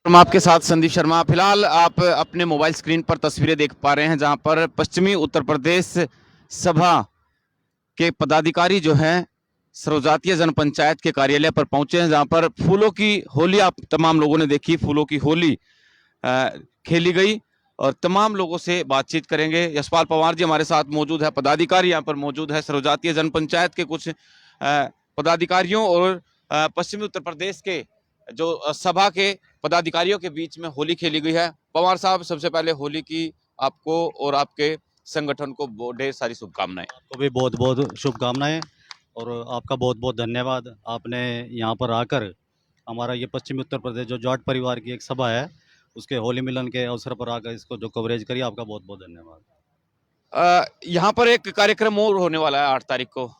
हम आपके साथ संदीप शर्मा। फिलहाल आप अपने मोबाइल स्क्रीन पर तस्वीरें देख पा रहे हैं जहां पर पश्चिमी उत्तर प्रदेश सभा के पदाधिकारी जो हैं सर्वजातीय जनपंचायत के कार्यालय पर पहुंचे हैं, जहां पर फूलों की होली आप तमाम लोगों ने देखी। फूलों की होली खेली गई और तमाम लोगों से बातचीत करेंगे। यशपाल पवार जी हमारे साथ मौजूद है, पदाधिकारी यहाँ पर मौजूद है, सर्वजातीय जनपंचायत के कुछ पदाधिकारियों और पश्चिमी उत्तर प्रदेश के जो सभा के पदाधिकारियों के बीच में होली खेली गई है। पवार साहब, सबसे पहले होली की आपको और आपके संगठन को ढेर सारी शुभकामनाएं। आपको भी बहुत बहुत शुभकामनाएं और आपका बहुत बहुत धन्यवाद। आपने यहाँ पर आकर हमारा ये पश्चिमी उत्तर प्रदेश जो जाट परिवार की एक सभा है उसके होली मिलन के अवसर पर आकर इसको जो कवरेज करी, आपका बहुत बहुत धन्यवाद। यहाँ पर एक कार्यक्रम और होने वाला है 8 तारीख को,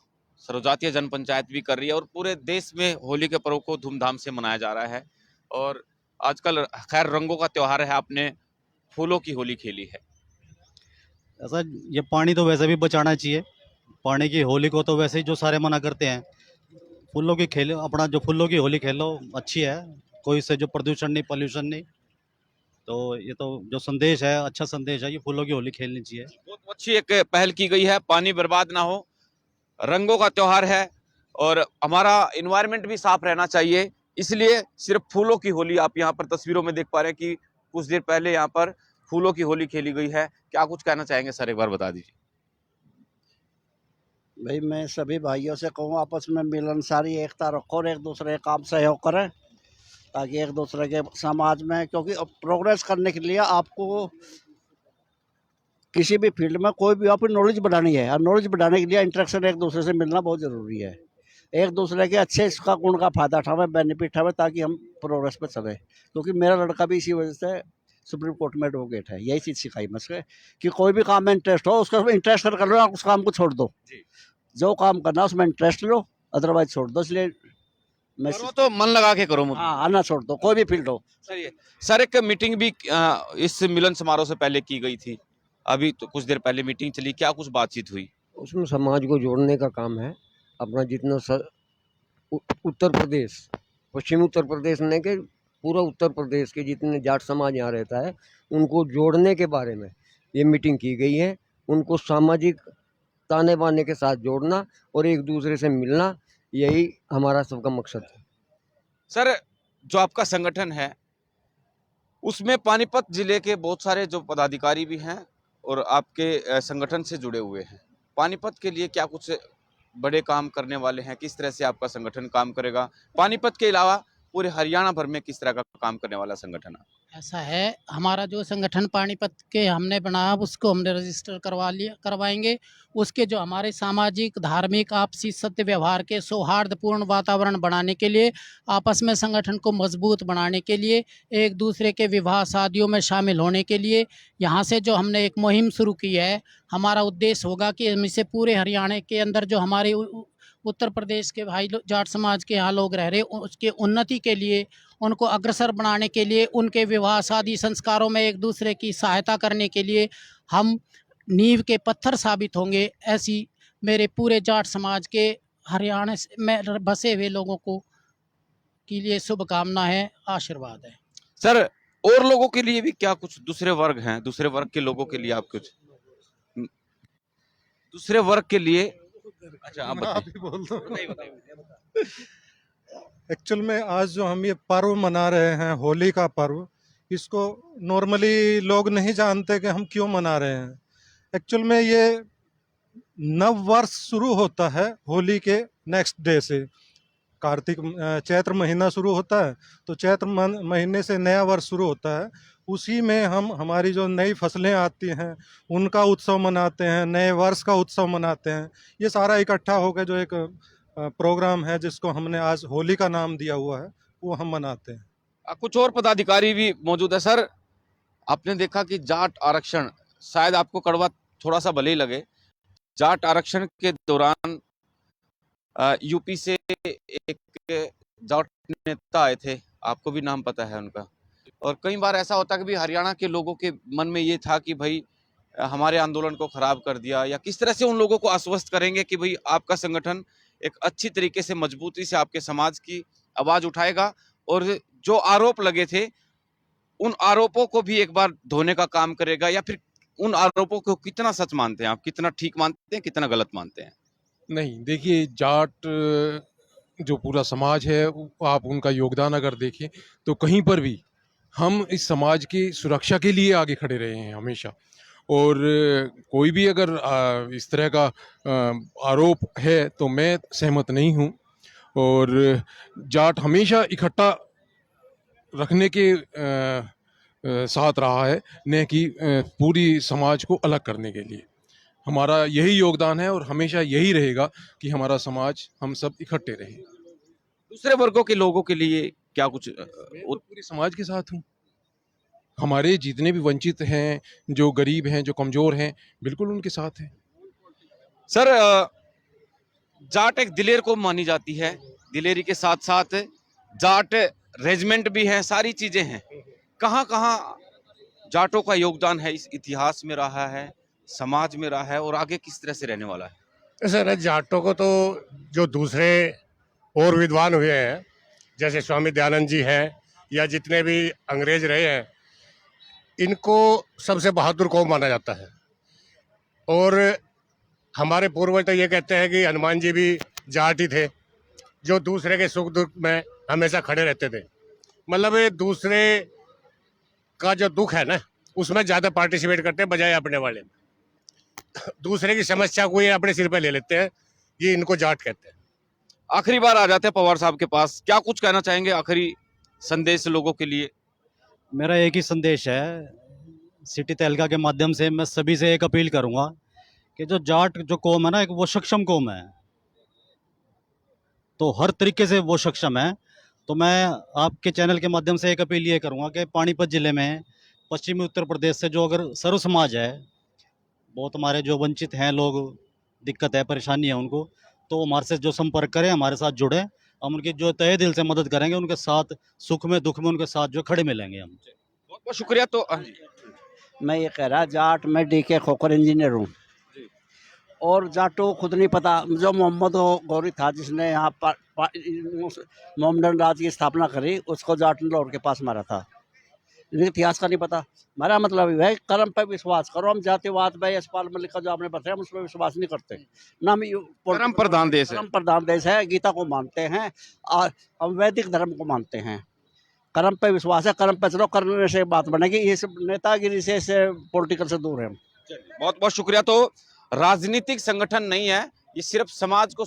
सर्वजातीय जनपंचायत भी कर रही है और पूरे देश में होली के पर्व को धूमधाम से मनाया जा रहा है। और आजकल खैर रंगों का त्योहार है, आपने फूलों की होली खेली है। ऐसा ये पानी तो वैसे भी बचाना चाहिए, पानी की होली को तो वैसे ही जो सारे मना करते हैं। फूलों की खेलो, अपना जो फूलों की होली खेलो अच्छी है, कोई इससे जो प्रदूषण नहीं, पॉल्यूशन नहीं। तो ये तो जो संदेश है, अच्छा संदेश है, ये फूलों की होली खेलनी चाहिए। बहुत अच्छी एक पहल की गई है, पानी बर्बाद ना हो, रंगों का त्योहार है और हमारा इन्वायरमेंट भी साफ रहना चाहिए, इसलिए सिर्फ फूलों की होली आप यहाँ पर तस्वीरों में देख पा रहे हैं कि कुछ देर पहले यहाँ पर फूलों की होली खेली गई है। क्या कुछ कहना चाहेंगे सर, एक बार बता दीजिए। भाई मैं सभी भाइयों से कहूँ आपस में मिलनसारी एकता रखो और एक दूसरे के काम सहयोग करें, ताकि एक दूसरे के समाज में, क्योंकि प्रोग्रेस करने के लिए आपको किसी भी फील्ड में कोई भी अपनी नॉलेज बढ़ानी है, और नॉलेज बढ़ाने के लिए इंटरेक्शन एक दूसरे से मिलना बहुत ज़रूरी है। एक दूसरे के अच्छे इसका गुण का फायदा उठावे, बेनिफिट उठावे, ताकि हम प्रोग्रेस पे चले। क्योंकि मेरा लड़का भी इसी वजह से सुप्रीम कोर्ट में एडवोकेट है, यही चीज़ सिखाई मुझसे कि कोई भी काम में इंटरेस्ट हो, उसका इंटरेस्ट कर लो, उस काम को छोड़ दो। जो काम करना उसमें इंटरेस्ट लो, अदरवाइज छोड़ दो। इसलिए मैं करो तो मन लगा के करो। हाँ, आना छोड़ दो, कोई भी फील्ड हो। सही है सर। एक मीटिंग भी इस मिलन समारोह से पहले की गई थी, अभी तो कुछ देर पहले मीटिंग चली, क्या कुछ बातचीत हुई? उसमें समाज को जोड़ने का काम है। अपना जितना उत्तर प्रदेश, पश्चिमी उत्तर प्रदेश ने के पूरा उत्तर प्रदेश के जितने जाट समाज यहाँ रहता है उनको जोड़ने के बारे में ये मीटिंग की गई है। उनको सामाजिक ताने बाने के साथ जोड़ना और एक दूसरे से मिलना, यही हमारा सबका मकसद है। सर, जो आपका संगठन है उसमें पानीपत जिले के बहुत सारे जो पदाधिकारी भी हैं और आपके संगठन से जुड़े हुए हैं। पानीपत के लिए क्या कुछ बड़े काम करने वाले हैं? किस तरह से आपका संगठन काम करेगा? पानीपत के अलावा पूरे हरियाणा भर में किस तरह का काम करने वाला संगठन है? ऐसा है, हमारा जो संगठन पानीपत के हमने बनाया उसको हमने रजिस्टर करवाएंगे। उसके जो हमारे सामाजिक, धार्मिक, आपसी सत्य व्यवहार के सौहार्दपूर्ण वातावरण बनाने के लिए, आपस में संगठन को मजबूत बनाने के लिए, एक दूसरे के विवाह शादियों में शामिल होने के लिए यहाँ से जो हमने एक मुहिम शुरू की है। हमारा उद्देश्य होगा कि हम इसे पूरे हरियाणा के अंदर जो हमारे उत्तर प्रदेश के भाई जाट समाज के यहाँ लोग रह रहे, उसके उन्नति के लिए, उनको अग्रसर बनाने के लिए, उनके विवाह शादी संस्कारों में एक दूसरे की सहायता करने के लिए हम नींव के पत्थर साबित होंगे। ऐसी मेरे पूरे जाट समाज के हरियाणा में बसे हुए लोगों को के लिए शुभकामना है, आशीर्वाद है। सर, और लोगों के लिए भी क्या कुछ दूसरे वर्ग हैं, दूसरे वर्ग के लोगों के लिए आप कुछ दूसरे वर्ग के लिए? अच्छा, आप ही बोल दो। एक्चुअल में आज जो हम ये पर्व मना रहे हैं, होली का पर्व, इसको नॉर्मली लोग नहीं जानते कि हम क्यों मना रहे हैं। एक्चुअल में ये नव वर्ष शुरू होता है होली के नेक्स्ट डे से। कार्तिक चैत्र महीना शुरू होता है, तो चैत्र महीने से नया वर्ष शुरू होता है। उसी में हम हमारी जो नई फसलें आती हैं उनका उत्सव मनाते हैं, नए वर्ष का उत्सव मनाते हैं। ये सारा इकट्ठा होकर जो एक प्रोग्राम है जिसको हमने आज होली का नाम दिया हुआ है, वो हम मनाते हैं। कुछ और पदाधिकारी भी मौजूद है। सर, आपने देखा कि जाट आरक्षण, शायद आपको कड़वा थोड़ा सा भले ही लगे, जाट आरक्षण के दौरान यूपी से एक जाट नेता आए थे, आपको भी नाम पता है उनका। और कई बार ऐसा होता है कि भी हरियाणा के लोगों के मन में ये था कि भाई हमारे आंदोलन को खराब कर दिया, या किस तरह से उन लोगों को आश्वस्त करेंगे कि भाई आपका संगठन एक अच्छी तरीके से मजबूती से आपके समाज की आवाज उठाएगा और जो आरोप लगे थे उन आरोपों को भी एक बार धोने का काम करेगा, या फिर उन आरोपों को कितना सच मानते हैं आप, कितना ठीक मानते हैं, कितना गलत मानते हैं? नहीं, देखिए जाट जो पूरा समाज है आप उनका योगदान अगर देखें तो कहीं पर भी हम इस समाज की सुरक्षा के लिए आगे खड़े रहे हैं हमेशा। और कोई भी अगर इस तरह का आरोप है तो मैं सहमत नहीं हूँ। और जाट हमेशा इकट्ठा रखने के साथ रहा है, न कि पूरी समाज को अलग करने के लिए। हमारा यही योगदान है और हमेशा यही रहेगा कि हमारा समाज हम सब इकट्ठे रहें। दूसरे वर्गों के लोगों के लिए क्या कुछ मैं तो पूरे समाज के साथ हूँ। हमारे जितने भी वंचित हैं, जो गरीब हैं, जो कमज़ोर हैं, बिल्कुल उनके साथ हैं। सर, जाट एक दिलेर को मानी जाती है, दिलेरी के साथ साथ जाट रेजिमेंट भी है, सारी चीजें हैं। कहाँ कहाँ जाटों का योगदान है, इस इतिहास में रहा है, समाज में रहा है, और आगे किस तरह से रहने वाला है? सर जाटों को तो जो दूसरे और विद्वान हुए हैं जैसे स्वामी दयानंद जी हैं या जितने भी अंग्रेज रहे हैं, इनको सबसे बहादुर कौम माना जाता है। और हमारे पूर्वज तो ये कहते हैं कि हनुमान जी भी जाट ही थे, जो दूसरे के सुख दुख में हमेशा खड़े रहते थे। मतलब ये दूसरे का जो दुख है ना, उसमें ज़्यादा पार्टिसिपेट करते हैं बजाय अपने वाले में। दूसरे की समस्या को ये अपने सिर पे ले लेते हैं, ये इनको जाट कहते हैं। आखिरी बार आ जाते हैं पवार साहब के पास, क्या कुछ कहना चाहेंगे, आखिरी संदेश लोगों के लिए? मेरा एक ही संदेश है, सिटी तहलका के माध्यम से मैं सभी से एक अपील करूंगा कि जो जाट जो कौम है ना, एक वो सक्षम कौम है, तो हर तरीके से वो सक्षम है। तो मैं आपके चैनल के माध्यम से एक अपील ये करूंगा कि पानीपत ज़िले में पश्चिमी उत्तर प्रदेश से जो अगर सर्व समाज है, बहुत हमारे जो वंचित हैं लोग, दिक्कत है, परेशानी है उनको, तो हमारे से जो संपर्क करें, हमारे साथ जुड़े, हम उनकी जो तहे दिल से मदद करेंगे, उनके साथ सुख में दुख में उनके साथ जो खड़े मिलेंगे हम। बहुत बहुत शुक्रिया। तो हाँ जी, मैं ये कह रहा, जाट मैं DK खोखर इंजीनियर हूँ, और जाटों को खुद नहीं पता। जो मोहम्मद गौरी था जिसने यहाँ मोहम्मदन राज की स्थापना करी, उसको जाट ने लाहौर के पास मारा था। इन्हें इतिहास का नहीं पता। हमारा मतलब ये है, कर्म पे विश्वास करो। हम जातिवाद पे यशपाल मलिक का जो आपने बताया, हम उस पर विश्वास नहीं करते। ना हम कर्म प्रधान देश है। कर्म प्रधान देश है, गीता को मानते हैं और हम वैदिक धर्म को मानते हैं। कर्म पे विश्वास है, कर्म पे चलो, करने से बात बनेगी। ये सब नेतागिरी से पॉलिटिकल से दूर है हम। बहुत बहुत शुक्रिया। तो राजनीतिक संगठन नहीं है, ये सिर्फ समाज को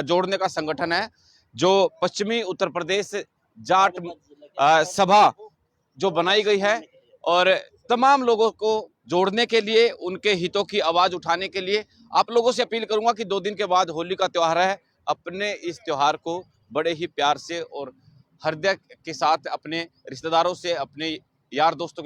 जोड़ने का संगठन है, जो पश्चिमी उत्तर प्रदेश जाट सभा जो बनाई गई है, और तमाम लोगों को जोड़ने के लिए, उनके हितों की आवाज उठाने के लिए। आप लोगों से अपील करूंगा कि 2 दिन के बाद होली का त्योहार है, अपने इस त्योहार को बड़े ही प्यार से और हृदय के साथ अपने रिश्तेदारों से, अपने यार दोस्तों